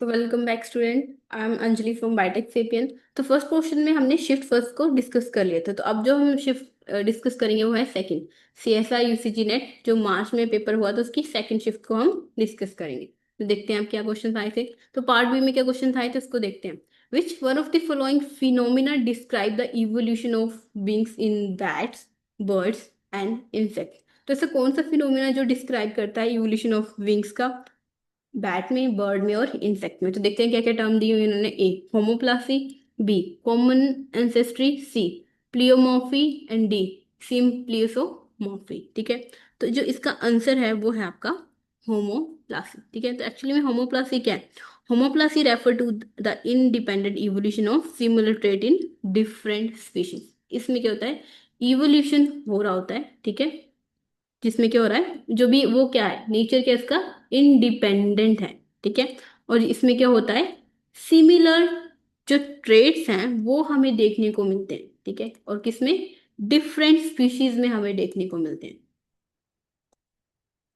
तो welcome back student. I am Anjali from biotech sapien. तो first question में हमने शिफ्ट फर्स्ट को डिस्कस कर लिया था, तो अब जो हम शिफ्ट डिस्कस करेंगे वो है सेकंड। सीएसआई यूसीजी नेट जो मार्च में पेपर हुआ था उसकी सेकंड शिफ्ट को हम डिस्कस करेंगे। तो देखते हैं आप क्या क्वेश्चन आए थे। तो पार्ट बी में क्या क्वेश्चन आए थे उसको देखते हैं। विच one of the following phenomena describe the evolution of beings in bats, birds and insects. तो ऐसा कौन सा फिनोमिना जो डिस्क्राइब करता है इवोल्यूशन ऑफ विंग्स का बैट में, बर्ड में और इंसेक्ट में। तो देखते हैं क्या क्या टर्म दी हुई इन्होंने। A homoplasy, B common ancestry, C pleomorphy and D symplesiomorphy. ठीक है, तो जो इसका आंसर है वो है आपका होमोप्लासी। ठीक है, तो एक्चुअली में होमोप्लासी क्या है? Homoplasy refer to the independent evolution of similar trait in different species. इसमें क्या होता है, इवोल्यूशन हो रहा होता है, ठीक है, जिसमें क्या हो रहा है, जो भी वो क्या है, नेचर क्या है इसका, इंडिपेंडेंट है। ठीक है, और इसमें क्या होता है, सिमिलर जो ट्रेड्स हैं वो हमें देखने को मिलते हैं। ठीक है, और किसमें, डिफरेंट स्पीशीज में हमें देखने को मिलते हैं।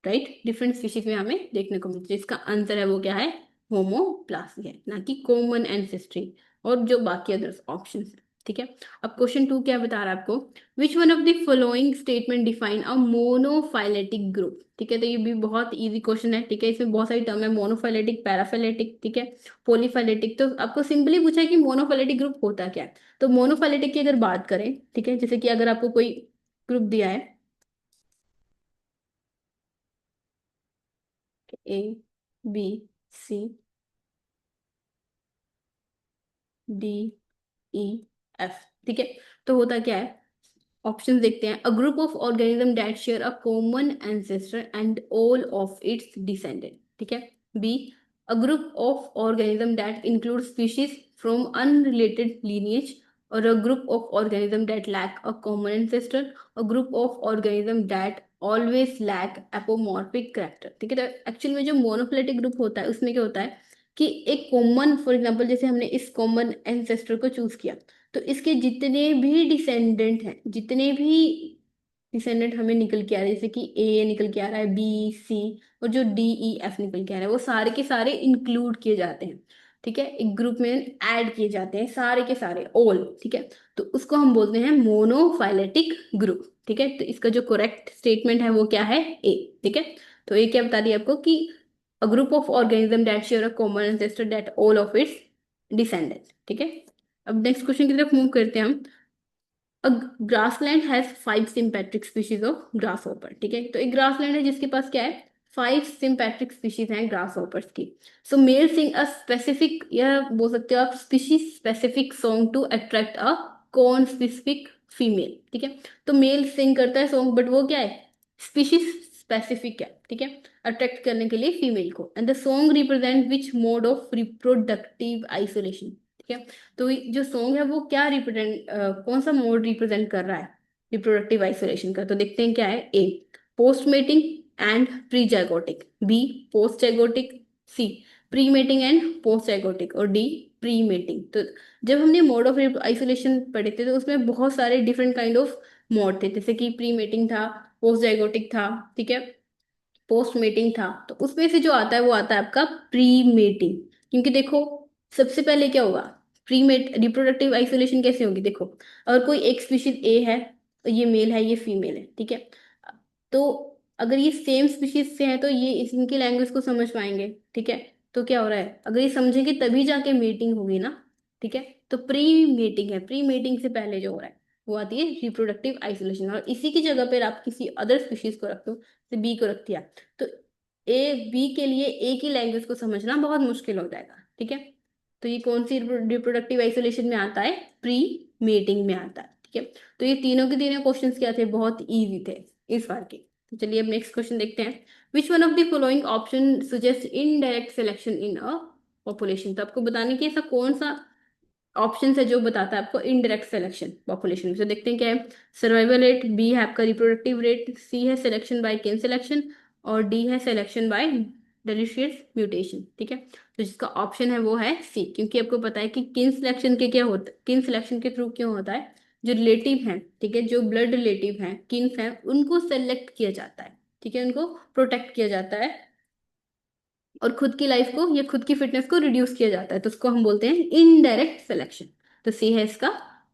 राइट, डिफरेंट स्पीशीज में हमें देखने को मिलती है। इसका आंसर है वो क्या है, होमोप्लासी है, ना कि कॉमन एंसेस्ट्री और जो बाकी अदर ऑप्शन है। ठीक है, अब क्वेश्चन टू क्या बता रहा है आपको। विच one of the following statement define a monophyletic group. ठीक है, तो ये भी बहुत इजी क्वेश्चन है। ठीक है, इसमें बहुत सारी टर्म है, मोनोफाइलेटिक, पैराफाइलेटिक, ठीक है, पॉलीफाइलेटिक। तो आपको सिंपली पूछा है कि मोनोफाइलेटिक ग्रुप होता क्या है। तो मोनोफाइलेटिक की अगर बात करें, ठीक है, जैसे कि अगर आपको कोई ग्रुप दिया है, A, B, C, D, E, F. ठीक है, तो होता क्या है, ऑप्शंस देखते हैं। A group of organism that share a common ancestor and all of its descendant. ठीक है, B a group of organism that include species from unrelated lineage, और a group of organism that lack a common ancestor, a group of organism that always lack apomorphic character. ठीक है, तो actual में जो मोनोफिलेटिक group होता है उसमें क्या होता है कि एक कॉमन, फॉर एग्जांपल जैसे हमने इस कॉमन एंसेस्टर को चूज किया, तो इसके जितने भी डिसेंडेंट हैं, जितने भी डिसेंडेंट हमें निकल के आ रहे हैं, जैसे कि ए निकल के आ रहा है, बी, सी, और जो डी, ई, एफ निकल के आ रहा है, वो सारे के सारे इंक्लूड किए जाते हैं। ठीक है, एक ग्रुप में ऐड किए जाते हैं सारे के सारे, ऑल। ठीक है, तो उसको हम बोलते हैं मोनोफाइलेटिक ग्रुप। ठीक है, तो इसका जो करेक्ट स्टेटमेंट है वो क्या है, ए। ठीक है, तो ये क्या बता दिया आपको कि a group of organism that share a common ancestor that all of its descendants। ठीक है, अब नेक्स्ट क्वेश्चन की तरफ मूव करते हैं हम। A grassland has 5 sympatric species of grasshopper. ठीक है, तो एक ग्रासलैंड है जिसके पास क्या है, 5 सिम्पेट्रिक स्पीशीज हैं ग्रास हॉपर्स की। सो मेल सिंग अ स्पेसिफिक, या बोल सकते हो आप species specific song to attract a conspecific female. ठीक है, तो मेल सिंग करता है सॉन्ग, बट वो क्या है, स्पीशीज स्पेसिफिक है। ठीक है, अट्रैक्ट करने के लिए फीमेल को। And the song represent which mode of reproductive isolation. ठीक है, तो जो सॉन्ग है वो क्या रिप्रेजेंट, कौन सा मोड रिप्रेजेंट कर रहा है रिप्रोडक्टिव आइसोलेशन का। तो देखते हैं क्या है। A post mating and pre zygotic, B post zygotic, C pre mating and post zygotic, और डी प्री मेटिंग। तो जब हमने मोड ऑफ आइसोलेशन पढ़े थे तो उसमें बहुत सारे डिफरेंट काइंड ऑफ मोड थे, जैसे कि प्री मेटिंग था, पोस्ट जाइगोटिक था, ठीक है, पोस्ट मेटिंग था। तो उसमें से जो आता है वो आता है आपका प्री मेटिंग। क्योंकि देखो, सबसे पहले क्या होगा, प्री मेट रिप्रोडक्टिव आइसोलेशन कैसे होगी, देखो अगर कोई एक स्पीशीज ए है, तो ये मेल है ये फीमेल है, ठीक है, तो अगर ये सेम स्पीशीज से है तो ये इनकी लैंग्वेज को समझ पाएंगे। ठीक है, तो क्या हो रहा है, अगर ये समझेंगे तभी जाके मीटिंग होगी ना। ठीक है, तो प्री मीटिंग है, प्री मीटिंग से पहले जो हो रहा है वो आती है रिप्रोडक्टिव आइसोलेशन, और इसी की जगह पर आप किसी अदर स्पीशीज को रखते हो, जैसे बी को रख दिया, तो ए बी के लिए ए की लैंग्वेज को समझना बहुत मुश्किल हो जाएगा। ठीक है, तो ये कौन सी रिप्रोडक्टिव आइसोलेशन में आता है, प्री मेटिंग में आता है। ठीक है, तो ये तीनों के तीनों क्वेश्चंस क्या थे, बहुत इजी थे इस बार के। तो चलिए अब नेक्स्ट क्वेश्चन देखते हैं। विच one of the following option suggest indirect selection in a population. तो आपको बताने की ऐसा कौन सा ऑप्शन है जो बताता है आपको इनडायरेक्ट सिलेक्शन पॉपुलेशन में। तो देखते हैं क्या है। सर्वाइवल रेट, बी है आपका रिप्रोडक्टिव रेट, सी है सिलेक्शन बाय किन सिलेक्शन, और डी है सिलेक्शन बाय डिलीशियस म्यूटेशन। ठीक है, तो जिसका ऑप्शन है वो है सी, क्योंकि आपको पता है कि किन सिलेक्शन के क्या होता है, किन सिलेक्शन के थ्रू क्यों होता है, जो रिलेटिव हैं, ठीक है, जो ब्लड रिलेटिव हैं, किन्स हैं, उनको सेलेक्ट किया जाता है। ठीक है, उनको प्रोटेक्ट किया जाता है और खुद की लाइफ को या खुद की फिटनेस को रिड्यूस किया जाता है, तो उसको हम बोलते हैं इनडायरेक्ट सिलेक्शन। तो सी है इसका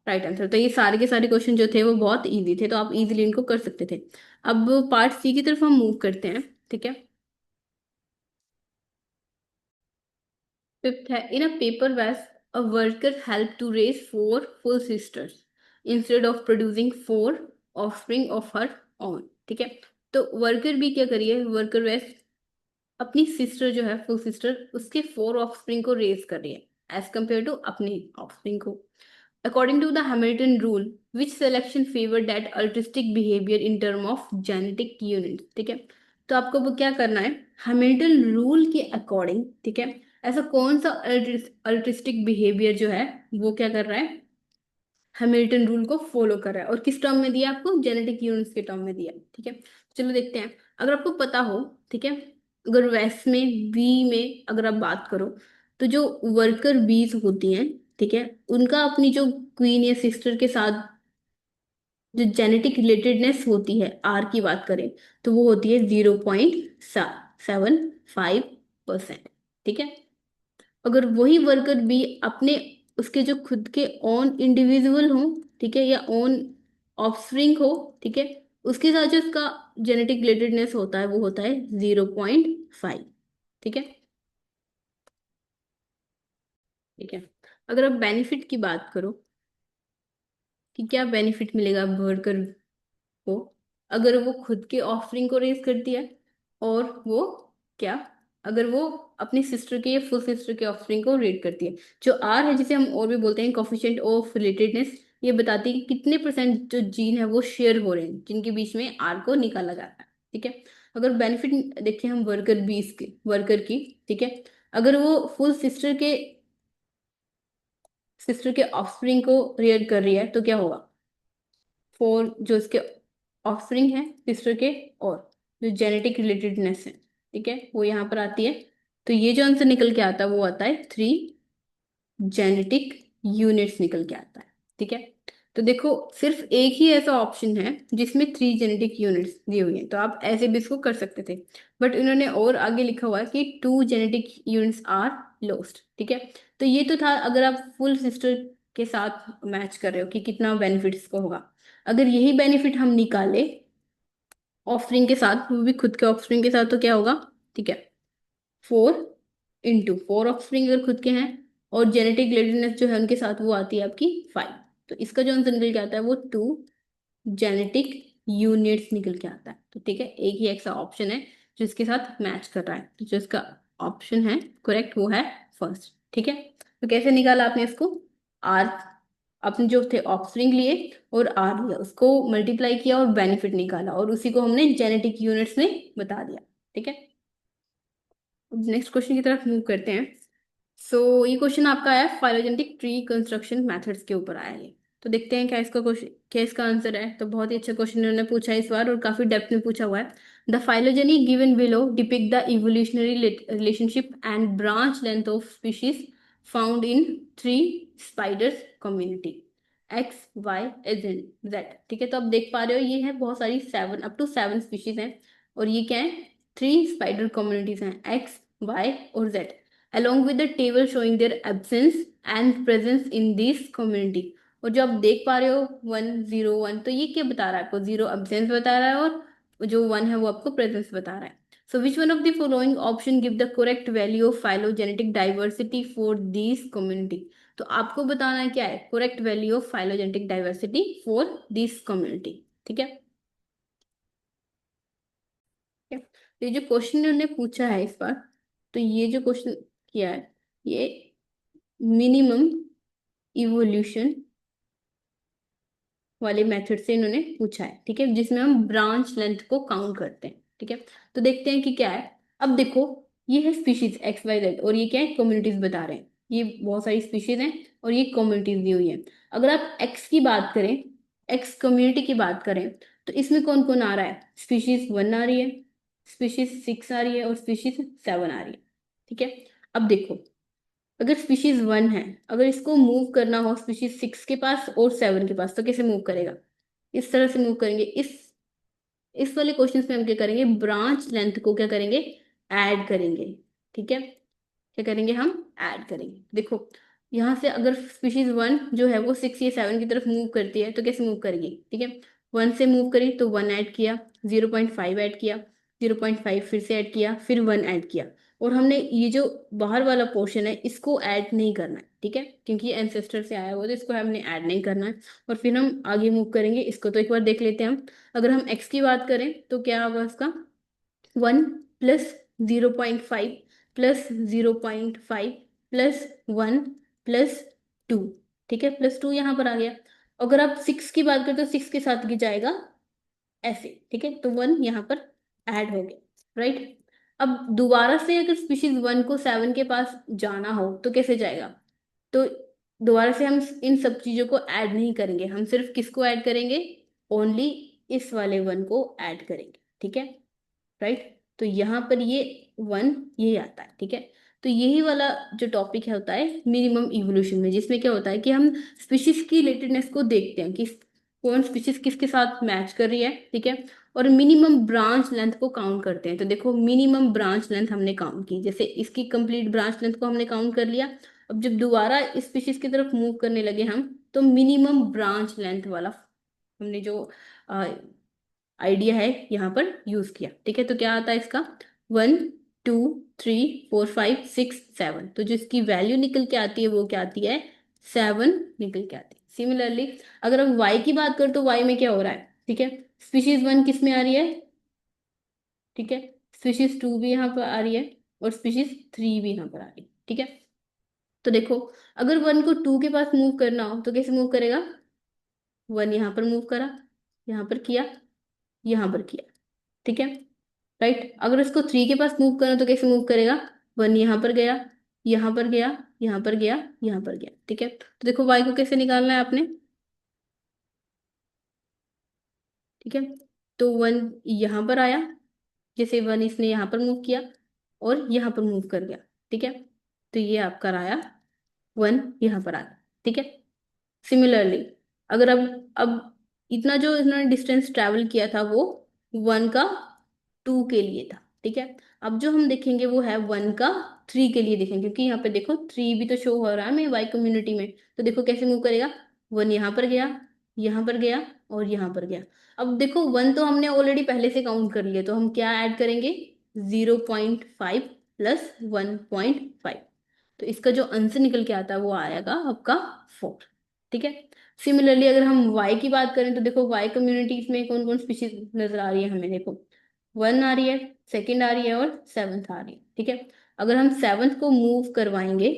राइट आंसर। तो ये सारे के सारे क्वेश्चन जो थे वो बहुत इजी थे, तो आप इजीली इनको कर सकते थे। अब पार्ट सी की तरफ हम मूव करते हैं, ठीक है। फिफ्थ है, इन a paper was a worker help to raise four full sisters instead of producing four offspring of her own, ठीक है। तो वर्कर भी क्या करिए, वर्कर वेस अपनी सिस्टर जो है, फुल सिस्टर, उसके फोर ऑफस्प्रिंग को रेज कर रही है एज कंपेयर टू अपनी ऑफस्प्रिंग को। According to the Hamilton rule which selection favour that altruistic behaviour in term of genetic unit, ठीक है। तो आपको वो क्या करना है, हैमिल्टन रूल के अकॉर्डिंग, ठीक है, ऐसा कौन सा अल्ट्रिस्टिक बिहेवियर जो है वो क्या कर रहा है, हैमिल्टन रूल को फॉलो कर रहा है। और किस टर्म में दिया आपको, जेनेटिक यूनिट्स के टर्म में दिया, ठीक है। चलो देखते हैं, अगर आपको पता हो, ठीक है, अगर वैस में बी में अगर आप बात करो, तो जो वर्कर बीज होती हैं, ठीक है, उनका अपनी जो क्वीन या सिस्टर के साथ जो जेनेटिक रिलेटेडनेस होती है, आर की बात करें, तो वो होती है 0.75%, ठीक है। अगर वही वर्कर भी अपने उसके जो खुद के ओन इंडिविजुअल हो, ठीक है, या ओन ऑफस्प्रिंग हो, ठीक है, उसके साथ जो उसका जेनेटिक रिलेटेडनेस होता है वो होता है 0.5, ठीक है। ठीक है, अगर आप बेनिफिट की बात करो कि क्या बेनिफिट मिलेगा वर्कर को, अगर वो खुद के ऑफरिंग को रेज करती है, और वो क्या, अगर वो अपनी सिस्टर के या फुल सिस्टर के ऑफरिंग को रेट करती है। जो आर है, जिसे हम और भी बोलते हैं कोफिशिएंट ऑफ रिलेटेडनेस, ये बताती है कि कितने परसेंट जो जीन है वो शेयर हो रहे हैं, जिनके बीच में आर को निकाला जाता है, ठीक है। अगर बेनिफिट देखें हम वर्कर बीस के, वर्कर की, ठीक है, अगर वो फुल सिस्टर के ऑफस्प्रिंग को रेयर कर रही है, तो क्या होगा, फोर जो इसके ऑफस्प्रिंग है सिस्टर के, और जो जेनेटिक रिलेटेडनेस है, ठीक है, वो यहाँ पर आती है। तो ये जो आंसर निकल के आता है वो आता है थ्री जेनेटिक यूनिट्स निकल के आता है, ठीक है। तो देखो, सिर्फ एक ही ऐसा ऑप्शन है जिसमें थ्री जेनेटिक यूनिट्स दी हुई है, तो आप ऐसे भी इसको कर सकते थे, बट इन्होंने और आगे लिखा हुआ है कि two genetic units are lost, ठीक है। तो ये तो था अगर आप फुल सिस्टर के साथ मैच कर रहे हो कि कितना बेनिफिट इसको होगा। अगर यही बेनिफिट हम निकाले ऑफरिंग के साथ, वो भी खुद के ऑफस्प्रिंग के साथ, तो क्या होगा, ठीक है, फोर इंटू फोर ऑफस्प्रिंग अगर खुद के हैं, और जेनेटिक रिलेटेडनेस जो है उनके साथ वो आती है आपकी फाइव। तो इसका जो आंसर निकल के आता है वो टू जेनेटिक यूनिट्स निकल के आता है। तो ठीक है, एक ही ऐसा ऑप्शन है जो इसके साथ मैच कर रहा है, तो जो इसका ऑप्शन है करेक्ट वो है फर्स्ट, ठीक है। तो कैसे निकाला आपने इसको, आर, आपने जो थे ऑफस्प्रिंग लिए और आर लिया, उसको मल्टीप्लाई किया और बेनिफिट निकाला, और उसी को हमने जेनेटिक यूनिट्स में बता दिया, ठीक है। नेक्स्ट क्वेश्चन की तरफ मूव करते हैं। सो ये क्वेश्चन आपका आया है फाइलोजेनेटिक ट्री कंस्ट्रक्शन मेथड्स के ऊपर आया है ये। तो देखते हैं क्या इसका क्वेश्चन, क्या इसका आंसर है। तो बहुत ही अच्छा क्वेश्चन इन्होंने पूछा है इस बार, और काफी डेप्थ में पूछा हुआ है। The phylogeny given below depict the evolutionary relationship and branch length of species found in three spiders community X Y and Z, ठीक है। तो आप देख पा रहे हो ये है बहुत सारी, seven up to seven species हैं, और ये क्या है, थ्री स्पाइडर कम्युनिटीज हैं, एक्स वाई और Z, along with the table showing their absence and presence in this community। और जो आप देख पा रहे हो 101, तो ये क्या बता रहा है आपको, जीरो अब्सेंस बता रहा है, और जो वन है वो आपको प्रेजेंस बता रहा है। So which one of the following option give the correct value of phylogenetic diversity for this community. तो आपको बताना है क्या है correct value of phylogenetic diversity for this community, ठीक है। ठीक है? तो ये जो क्वेश्चन उन्होंने पूछा है इस बार, तो ये जो क्वेश्चन किया है, ये मिनिमम इवोल्यूशन वाले मेथड से इन्होंने पूछा है, ठीक है, जिसमें हम ब्रांच लेंथ को काउंट करते हैं, ठीक है। तो देखते हैं कि क्या है। अब देखो, ये है स्पीशीज एक्स वाई जेड, और ये क्या है, कम्युनिटीज बता रहे हैं। ये बहुत सारी स्पीशीज हैं और ये कम्युनिटीज दी हुई है। अगर आप एक्स की बात करें, एक्स कम्युनिटी की बात करें, तो इसमें कौन कौन आ रहा है, स्पीशीज वन आ रही है, स्पीशीज सिक्स आ रही है, और स्पीशीज सेवन आ रही है, ठीक है। अब देखो, अगर स्पीशीज वन है, अगर इसको मूव करना हो स्पीशीज सिक्स के पास और सेवन के पास, तो कैसे मूव करेगा, इस तरह से मूव करेंगे। इस वाले क्वेश्चन में हम क्या करेंगे, ब्रांच लेंथ को क्या करेंगे, ऐड करेंगे, ठीक है, क्या करेंगे हम, ऐड करेंगे। देखो यहाँ से अगर स्पीशीज वन जो है वो 6 या 7 की तरफ मूव करती है तो कैसे मूव करेगी, ठीक है, 1 से मूव करी तो 1 ऐड किया, 0.5 ऐड किया, 0.5 फिर से ऐड किया, फिर 1 ऐड किया। और हमने ये जो बाहर वाला पोर्शन है इसको ऐड नहीं करना है, ठीक है, क्योंकि ये एंसेस्टर से आया हुआ है तो इसको हमने ऐड नहीं करना है। और फिर हम आगे मूव करेंगे इसको, तो एक बार देख लेते हैं हम। अगर हम एक्स की बात करें तो क्या होगा इसका, 1 प्लस 0.5 प्लस 0.5 प्लस 1 प्लस 2, ठीक है, प्लस 2 यहाँ पर आ गया। अगर आप 6 की बात करें तो 6 के साथ की जाएगा ऐसे, ठीक है, तो 1 यहाँ पर ऐड हो गया, राइट। अब दोबारा से अगर स्पीशीज 1 को 7 के पास जाना हो तो कैसे जाएगा, तो दोबारा से हम इन सब चीजों को ऐड नहीं करेंगे, हम सिर्फ किसको ऐड करेंगे, ओनली इस वाले 1 को ऐड करेंगे, ठीक है, राइट। तो यहाँ पर ये 1 ये आता है, ठीक है। तो यही वाला जो टॉपिक है होता है मिनिमम इवोल्यूशन में, जिसमें क्या होता है कि हम स्पीशीज की रिलेटेडनेस को देखते हैं कि कौन स्पीशीज किसके साथ मैच कर रही है, ठीक है, और मिनिमम ब्रांच लेंथ को काउंट करते हैं। तो देखो मिनिमम ब्रांच लेंथ हमने काउंट की, जैसे इसकी कंप्लीट ब्रांच लेंथ को हमने काउंट कर लिया। अब जब दोबारा इस स्पीशीज की तरफ मूव करने लगे हम, तो मिनिमम ब्रांच लेंथ वाला हमने जो आइडिया है यहाँ पर यूज किया, ठीक है। तो क्या आता है इसका, 1 2 3 4 5 6 7, तो जो इसकी वैल्यू निकल के आती है वो क्या आती है, 7 निकल के आती है। सिमिलरली अगर हम y की बात करें तो y में क्या हो रहा है, ठीक है, स्पीशीज 1 किस में आ रही है, ठीक है, स्पीशीज 2 भी यहाँ पर आ रही है और स्पीशीज 3 भी यहाँ पर आ रही है, ठीक है। तो देखो अगर 1 को 2 के पास मूव करना हो तो कैसे मूव करेगा, 1 यहाँ पर मूव करा, यहाँ पर किया, यहाँ पर किया, ठीक है, राइट। अगर इसको 3 के पास मूव करना तो कैसे मूव करेगा, 1 यहाँ पर गया, यहाँ पर गया, यहाँ पर गया, यहाँ पर गया, ठीक है। तो देखो y को कैसे निकालना है आपने, ठीक है, तो 1 यहाँ पर आया, जैसे 1 इसने यहाँ पर मूव किया और यहाँ पर मूव कर गया, ठीक है, तो ये आपका आया 1 यहाँ पर आया, ठीक है। सिमिलरली अगर अब इतना जो इन्होंने डिस्टेंस ट्रैवल किया था वो 1 का 2 के लिए था, ठीक है। अब जो हम देखेंगे वो है 1 का 3 के लिए देखेंगे, क्योंकि यहाँ पे देखो 3 भी तो शो हो रहा है हमें वाई कम्युनिटी में। तो देखो कैसे मूव करेगा, 1 यहाँ पर गया, यहाँ पर गया और यहाँ पर गया। अब देखो 1 तो हमने ऑलरेडी पहले से काउंट कर लिया, तो हम क्या ऐड करेंगे, 0.5 प्लस 1.5, तो इसका जो आंसर निकल के आता है वो आएगा आपका 4, ठीक है। सिमिलरली अगर हम वाई की बात करें तो देखो वाई कम्युनिटीज में कौन कौन स्पीशीज नजर आ रही है हमें, देखो 1 आ रही है, सेकंड आ रही है और 7th आ रही है, ठीक है। अगर हम 7th को मूव करवाएंगे,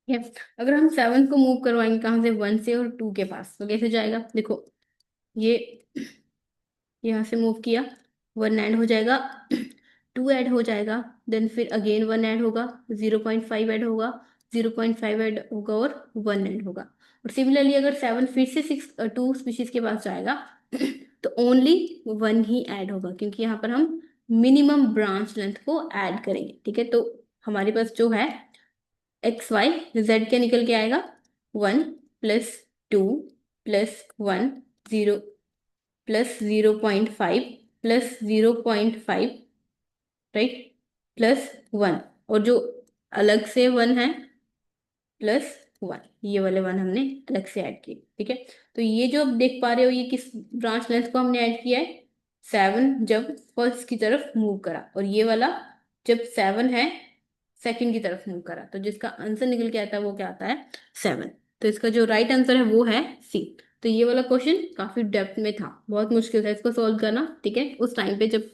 ठीक है, अगर हम 7th को मूव करवाएंगे कहाँ से, 1 से और 2 के पास, तो कैसे जाएगा, देखो ये यहाँ से मूव किया, 1 ऐड हो जाएगा, 2 ऐड हो जाएगा, देन फिर अगेन 1 ऐड होगा, 0.5 ऐड होगा, 0.5 ऐड होगा और 1 ऐड होगा। और सिमिलरली अगर 7 फिर से 2 स्पीशीज के पास जाएगा तो ओनली 1 ही ऐड होगा, क्योंकि यहाँ पर हम मिनिमम ब्रांच लेंथ को ऐड करेंगे, ठीक है। तो हमारे पास जो है एक्स वाई जेड क्या निकल के आएगा, 1 plus 2 plus 1 0 plus 0.5 plus 0.5, right, plus 1, और जो अलग से 1 है प्लस 1, ये वाले 1 हमने अलग से ऐड किए, ठीक है। तो ये जो आप देख पा रहे हो ये किस ब्रांच लेंथ को हमने ऐड किया है, 7 जब फर्स्ट की तरफ मूव करा, और ये वाला जब 7 है सेकंड की तरफ मूव करा, तो जिसका आंसर निकल के आता है वो क्या आता है, 7। तो इसका जो राइट आंसर है वो है सी। तो ये वाला क्वेश्चन काफी डेप्थ में था, बहुत मुश्किल था इसको सॉल्व करना, ठीक है, उस टाइम पे जब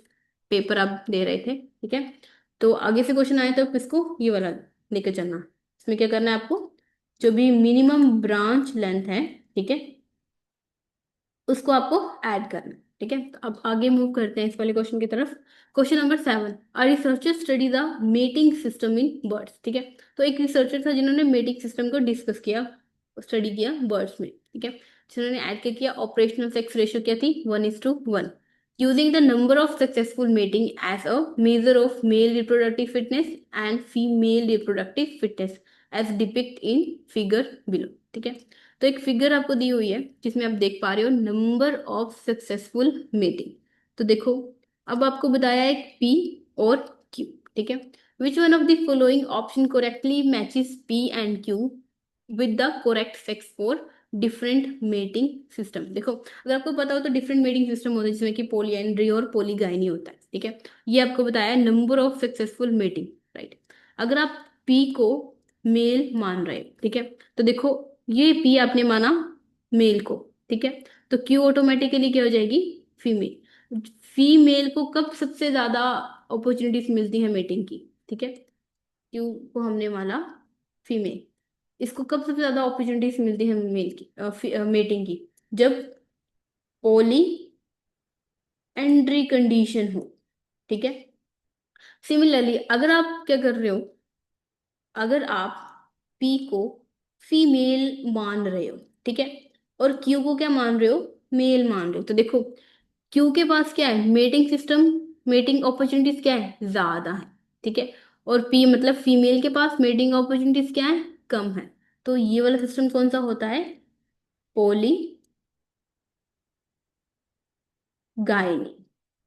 पेपर आप दे रहे थे, ठीक है। तो आगे से क्वेश्चन आए तो आप इसको ये वाला लेकर चलना, इसमें क्या करना है आपको, जो भी मिनिमम ब्रांच लेंथ है, ठीक है, उसको आपको ऐड करना है, ठीक है। तो अब आगे मूव करते हैं इस वाले क्वेश्चन की तरफ। Question number 7, a researcher study the mating system in birds, ठीक है। तो एक रिसर्चर था जिन्होंने मेटिंग सिस्टम को डिस्कस किया, स्टडी किया बर्ड्स में, ठीक है, जिन्होंने ऐड क्या किया, ऑपरेशनल सेक्स रेशियो क्या थी, 1:1, using the number of successful mating as a measure of male reproductive fitness and female reproductive fitness as depict in figure below, ठीक है। तो एक फिगर आपको दी हुई है जिसमें आप देख पा रहे हो नंबर ऑफ सक्सेसफुल मेटिंग। तो देखो अब आपको बताया एक पी और क्यू, ठीक है। विच one of the following option correctly matches P and Q with the correct sex for different mating system. देखो अगर आपको पता हो तो डिफरेंट मेटिंग सिस्टम होते हैं जिसमें कि पॉलीएंड्री और पॉलीगाइनी होता है, ठीक है। ये आपको बताया number of successful mating, right. अगर आप पी को मेल मान रहे हो, ठीक है, तो देखो ये पी आपने माना मेल को, ठीक है, तो क्यू ऑटोमेटिकली क्या हो जाएगी, फीमेल। फीमेल को कब सबसे ज्यादा अपॉर्चुनिटीज मिलती है मीटिंग की, ठीक है, क्यू को हमने माना फीमेल, इसको कब सबसे ज्यादा अपॉर्चुनिटीज मिलती है मेल की मीटिंग की, जब पोली एंट्री कंडीशन हो, ठीक है। सिमिलरली अगर आप क्या कर रहे हो, अगर आप पी को फीमेल मान रहे हो, ठीक है, और क्यू को क्या मान रहे हो, मेल मान रहे हो, तो देखो क्यू के पास क्या है, मेटिंग सिस्टम, मेटिंग अपॉर्चुनिटीज क्या है, ज्यादा है, ठीक है, और पी मतलब फीमेल के पास मेटिंग अपॉर्चुनिटीज क्या है, कम है। तो ये वाला सिस्टम कौन सा होता है, पोली गायनी,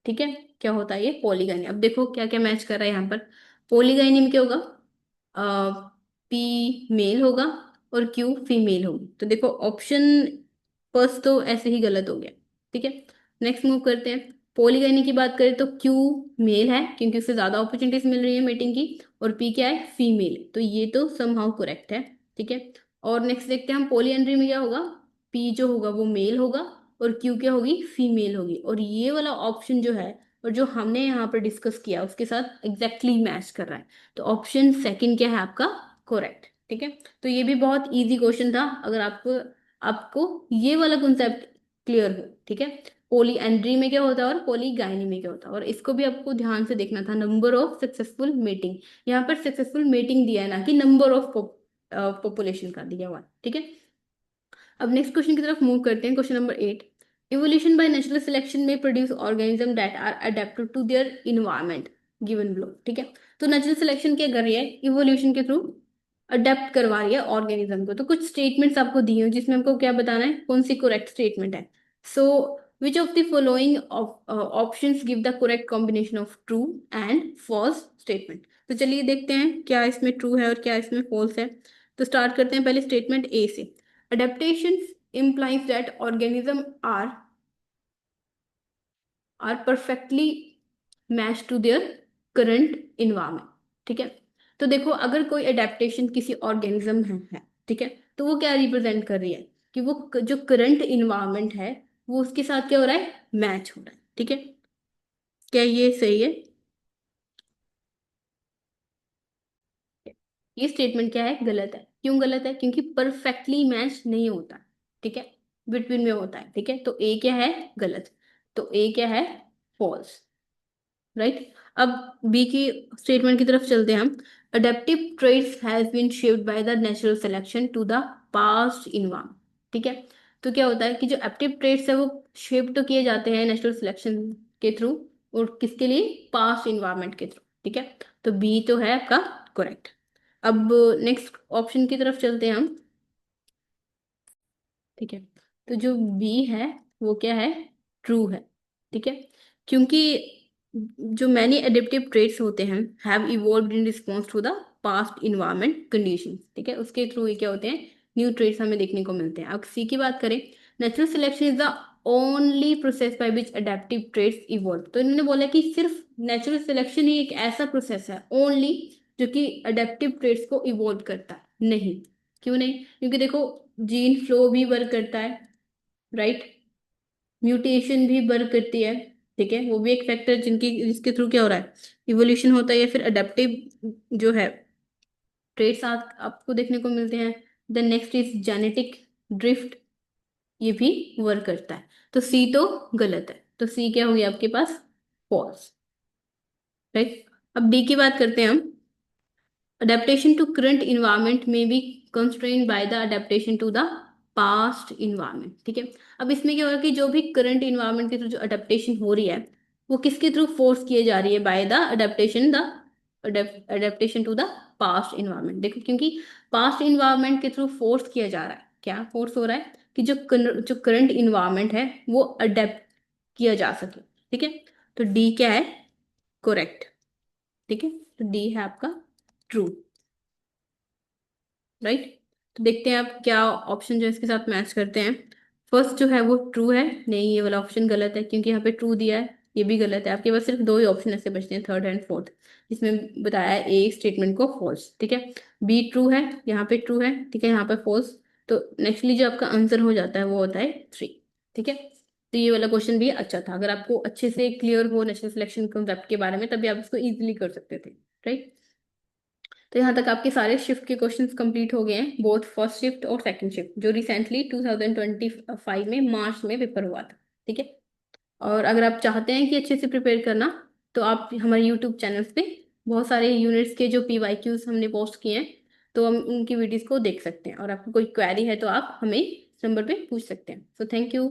ठीक है। क्या होता है ये, पॉलीगाइनी। अब देखो क्या क्या मैच कर रहा है यहाँ पर, पॉलीगाइनी में क्या होगा, पी मेल होगा और क्यू फीमेल होगी, तो देखो ऑप्शन फर्स्ट तो ऐसे ही गलत हो गया, ठीक है। नेक्स्ट मूव करते हैं, पॉलीगाइनी की बात करें तो क्यू मेल है क्योंकि उससे ज्यादा अपॉर्चुनिटीज मिल रही है मीटिंग की, और पी क्या है, फीमेल, तो ये तो समहाउ करेक्ट है, ठीक है। और नेक्स्ट देखते हैं हम पॉलीएंड्री में क्या होगा, पी जो होगा वो मेल होगा और क्यू क्या होगी, फीमेल होगी, और ये वाला ऑप्शन जो है और जो हमने यहाँ पर डिस्कस किया उसके साथ एग्जैक्टली मैच कर रहा है, तो ऑप्शन सेकंड क्या है आपका, करेक्ट, ठीक है। तो ये भी बहुत इजी क्वेश्चन था, अगर आपको आपको ये वाला कॉन्सेप्ट क्लियर हो, ठीक है। पोली एंड्री में क्या होता है और पोली गायनी में क्या होता है, और इसको भी आपको ध्यान से देखना था, नंबर ऑफ सक्सेसफुल मीटिंग, यहाँ पर सक्सेसफुल मीटिंग दिया है ना कि नंबर ऑफ पॉपुलेशन का दिया हुआ है, ठीक है। अब नेक्स्ट क्वेश्चन की तरफ मूव करते हैं, question number 8। Evolution by natural selection में produce organism that are adapted to their environment given below, ठीक है। तो नेचुरल सिलेक्शन क्या कर रही है, इवोल्यूशन के थ्रू अडेप्ट करवा रही है ऑर्गेनिज्म को, तो कुछ स्टेटमेंट्स आपको दी हुई जिसमें हमको क्या बताना है, कौन सी करेक्ट स्टेटमेंट है। So which of the following options give the correct combination of true and false statement. तो चलिए देखते हैं क्या इसमें ट्रू है और क्या इसमें फॉल्स है। तो स्टार्ट करते हैं पहले स्टेटमेंट ए से। Adaptations implies that organisms are perfectly matched to their current environment, ठीक है। तो देखो अगर कोई अडेप्टेशन किसी ऑर्गेनिज्म है, ठीक है, तो वो क्या रिप्रेजेंट कर रही है कि वो जो करंट इन्वायरमेंट है वो उसके साथ क्या हो रहा है, मैच हो रहा है, ठीक है। क्या ये सही है, ये स्टेटमेंट क्या है, गलत है। क्यों गलत है, क्योंकि परफेक्टली मैच नहीं होता, ठीक है, बिटवीन में होता है, ठीक है। तो ए क्या है, गलत, तो ए क्या है, फॉल्स, राइट। अब बी की स्टेटमेंट की तरफ चलते हैं हम। Adaptive traits has been shaped by the natural selection to the past environment, ठीक है। तो क्या होता है कि जो एप्टिव ट्रेट्स है वो शेप तो किए जाते हैं नेचुरल सिलेक्शन के थ्रू, और किसके लिए, पास्ट इन्वायरमेंट के थ्रू, ठीक है। तो बी तो है आपका करेक्ट। अब नेक्स्ट ऑप्शन की तरफ चलते हैं हम, ठीक है। तो जो बी है वो क्या है, ट्रू है, ठीक है, क्योंकि जो मैनी एडेप्टिव ट्रेट्स होते हैं have evolved in response to the past environment conditions, ठीक है, उसके थ्रू ये क्या होते हैं, न्यू ट्रेट्स हमें देखने को मिलते हैं। अब सी की बात करें, natural selection is the only process by which adaptive traits evolve, तो इन्होंने बोला कि सिर्फ नेचुरल सिलेक्शन ही एक ऐसा प्रोसेस है ओनली जो कि एडेप्टिव ट्रेट्स को इवॉल्व करता है, नहीं। क्यों नहीं, क्योंकि देखो जीन फ्लो भी वर्क करता है, राइट, म्यूटेशन भी वर्क करती है, ठीक है, वो भी एक फैक्टर जिनकी जिसके थ्रू क्या हो रहा है, इवोल्यूशन होता है, या फिर अडेप्टिव जो है ट्रेट्स आपको देखने को मिलते हैं। The next is genetic drift, ये भी वर्क करता है, तो सी तो गलत है, तो सी क्या होगी आपके पास, फॉल्स, राइट। अब डी की बात करते हैं हम। Adaptation to current environment may be constrained by the adaptation to the past environment, ठीक है। अब इसमें क्या होगा कि जो भी करंट इन्वायरमेंट के थ्रू जो अडेप्टेशन हो रही है वो किसके थ्रू फोर्स किए जा रही है, by the adaptation, the adaptation to the past environment. देखो क्योंकि पास्ट इन्वायरमेंट के थ्रू फोर्स किया जा रहा है, क्या फोर्स हो रहा है कि जो करंट इन्वायरमेंट है वो अडेप्ट किया जा सके, ठीक है। तो डी क्या है, करेक्ट। ठीक है, तो डी है आपका ट्रू, राइट। तो देखते हैं आप क्या ऑप्शन जो है इसके साथ मैच करते हैं। फर्स्ट जो है वो ट्रू है, नहीं ये वाला ऑप्शन गलत है क्योंकि यहाँ पे ट्रू दिया है, ये भी गलत है। आपके पास सिर्फ दो ही ऑप्शन ऐसे बचते हैं, थर्ड एंड फोर्थ, जिसमें बताया है ए स्टेटमेंट को फॉल्स। ठीक है, बी ट्रू है, यहाँ पे ट्रू है, ठीक है, यहाँ पे फॉल्स। तो नेक्स्टली जो आपका आंसर हो जाता है वो होता है थ्री। ठीक है, तो ये वाला क्वेश्चन भी अच्छा था। अगर आपको अच्छे से क्लियर हो नेचुरल सिलेक्शन कंसेप्ट के बारे में तभी आप इसको इजीली कर सकते थे, राइट। तो यहाँ तक आपके सारे शिफ्ट के क्वेश्चंस कंप्लीट हो गए हैं, बोथ फर्स्ट शिफ्ट और सेकंड शिफ्ट, जो रिसेंटली 2025 में मार्च में पेपर हुआ था। ठीक है, और अगर आप चाहते हैं कि अच्छे से प्रिपेयर करना, तो आप हमारे यूट्यूब चैनल्स पे बहुत सारे यूनिट्स के जो PYQs हमने पोस्ट किए हैं, तो हम उनकी वीडियोस को देख सकते हैं। और आपको कोई क्वेरी है तो आप हमें इस नंबर पे पूछ सकते हैं। So thank you.